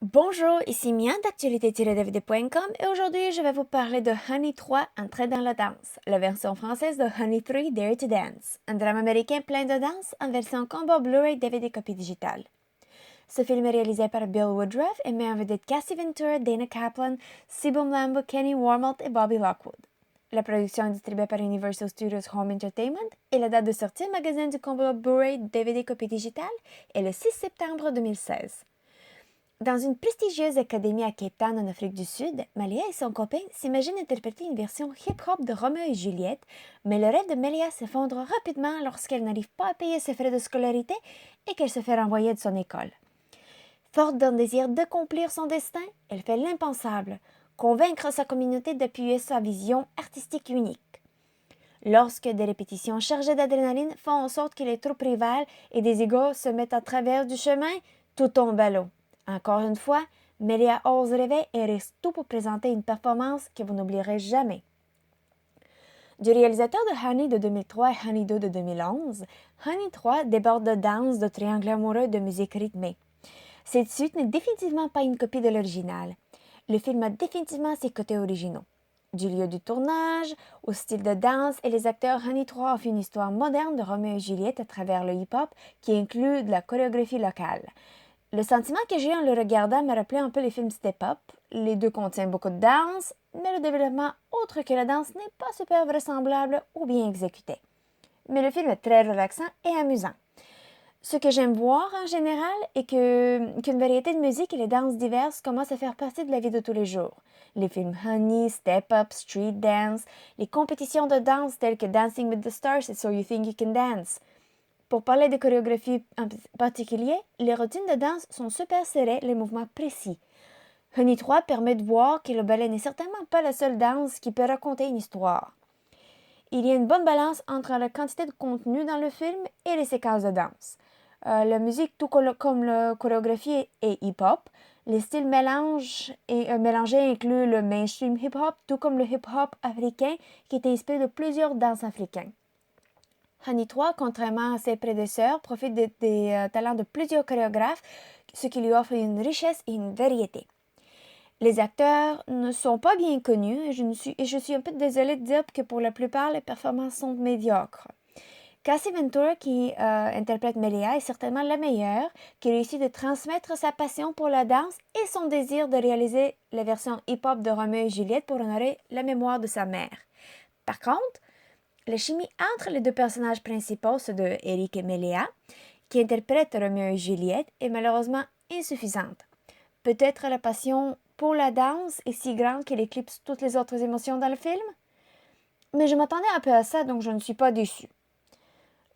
Bonjour, ici Mia d'actualité-dvd.com et aujourd'hui je vais vous parler de Honey 3, Entrée dans la danse, la version française de Honey 3, Dare to Dance, un drame américain plein de danse en version combo Blu-ray DVD copie digitale. Ce film est réalisé par Bill Woodruff et met en vedette Cassie Ventura, Dana Kaplan, Sybil Lambo, Kenny Wormald et Bobby Lockwood. La production est distribuée par Universal Studios Home Entertainment et la date de sortie au magasin du combo Blu-ray DVD copie digitale est le 6 septembre 2016. Dans une prestigieuse académie à Cape Town, en Afrique du Sud, Malia et son copain s'imaginent interpréter une version hip-hop de Roméo et Juliette, mais le rêve de Malia s'effondre rapidement lorsqu'elle n'arrive pas à payer ses frais de scolarité et qu'elle se fait renvoyer de son école. Forte d'un désir d'accomplir son destin, elle fait l'impensable, convaincre sa communauté d'appuyer sa vision artistique unique. Lorsque des répétitions chargées d'adrénaline font en sorte que les troupes rivales et des égaux se mettent à travers du chemin, tout tombe à l'eau. Encore une fois, Melia ose rêver et risque tout pour présenter une performance que vous n'oublierez jamais. Du réalisateur de Honey de 2003 et Honey 2 de 2011, Honey 3 déborde de danse, de triangles amoureux et de musique rythmée. Cette suite n'est définitivement pas une copie de l'original. Le film a définitivement ses côtés originaux. Du lieu du tournage, au style de danse et les acteurs, Honey 3 offre une histoire moderne de Roméo et Juliette à travers le hip-hop qui inclut de la chorégraphie locale. Le sentiment que j'ai eu en le regardant me rappelait un peu les films step-up. Les deux contiennent beaucoup de danse, mais le développement autre que la danse n'est pas super vraisemblable ou bien exécuté. Mais le film est très relaxant et amusant. Ce que j'aime voir en général est qu'une variété de musique et les danses diverses commencent à faire partie de la vie de tous les jours. Les films Honey, Step Up, Street Dance, les compétitions de danse telles que Dancing with the Stars et So You Think You Can Dance. Pour parler de chorégraphie en particulier, les routines de danse sont super serrées, les mouvements précis. Honey 3 permet de voir que le ballet n'est certainement pas la seule danse qui peut raconter une histoire. Il y a une bonne balance entre la quantité de contenu dans le film et les séquences de danse. La musique, tout comme la chorégraphie, est hip-hop. Les styles mélangés incluent le mainstream hip-hop, tout comme le hip-hop africain qui est inspiré de plusieurs danses africaines. Honey 3, contrairement à ses prédécesseurs, profite des talents de plusieurs chorégraphes, ce qui lui offre une richesse et une variété. Les acteurs ne sont pas bien connus et je suis un peu désolée de dire que pour la plupart, les performances sont médiocres. Cassie Ventura, qui interprète Melia, est certainement la meilleure, qui réussit de transmettre sa passion pour la danse et son désir de réaliser la version hip-hop de Roméo et Juliette pour honorer la mémoire de sa mère. Par contre, la chimie entre les deux personnages principaux, ceux de Eric et Melia, qui interprètent Roméo et Juliette, est malheureusement insuffisante. Peut-être la passion pour la danse est si grande qu'elle éclipse toutes les autres émotions dans le film? Mais je m'attendais un peu à ça, donc je ne suis pas déçue.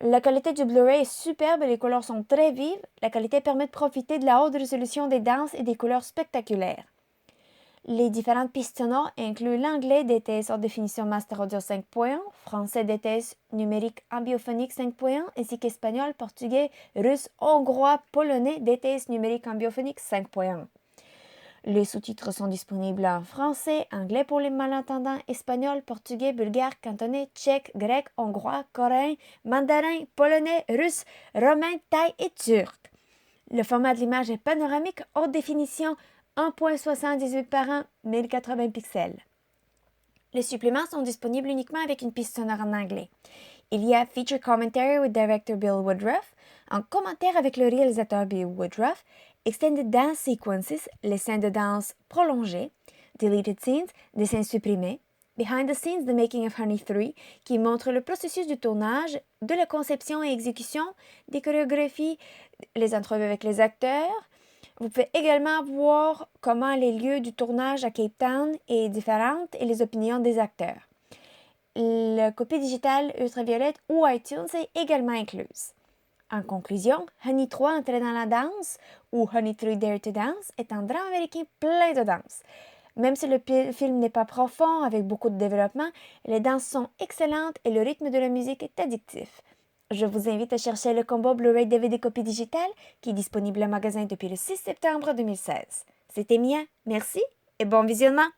La qualité du Blu-ray est superbe et les couleurs sont très vives. La qualité permet de profiter de la haute résolution des danses et des couleurs spectaculaires. Les différentes pistes sonores incluent l'anglais DTS haute définition Master Audio 5.1, français DTS numérique ambiophonique 5.1, ainsi qu'espagnol, portugais, russe, hongrois, polonais DTS numérique ambiophonique 5.1. Les sous-titres sont disponibles en français, anglais pour les malentendants, espagnol, portugais, bulgare, cantonais, tchèque, grec, hongrois, coréen, mandarin, polonais, russe, romain, thaï et turc. Le format de l'image est panoramique, haute définition, 1.78 par 1, 1080 pixels. Les suppléments sont disponibles uniquement avec une piste sonore en anglais. Il y a Feature Commentary with Director Bill Woodruff, un commentaire avec le réalisateur Bill Woodruff, Extended Dance Sequences, les scènes de danse prolongées, Deleted Scenes, des scènes supprimées, Behind the Scenes, The Making of Honey 3, qui montre le processus du tournage, de la conception et exécution, des chorégraphies, les entrevues avec les acteurs. Vous pouvez également voir comment les lieux du tournage à Cape Town est différente et les opinions des acteurs. La copie digitale ultraviolette ou iTunes est également incluse. En conclusion, Honey 3 Entrée dans la danse ou Honey 3 Dare to Dance est un drame américain plein de danse. Même si le film n'est pas profond avec beaucoup de développement, les danses sont excellentes et le rythme de la musique est addictif. Je vous invite à chercher le combo Blu-ray DVD copie digitale qui est disponible au magasin depuis le 6 septembre 2016. C'était Mia, merci et bon visionnement!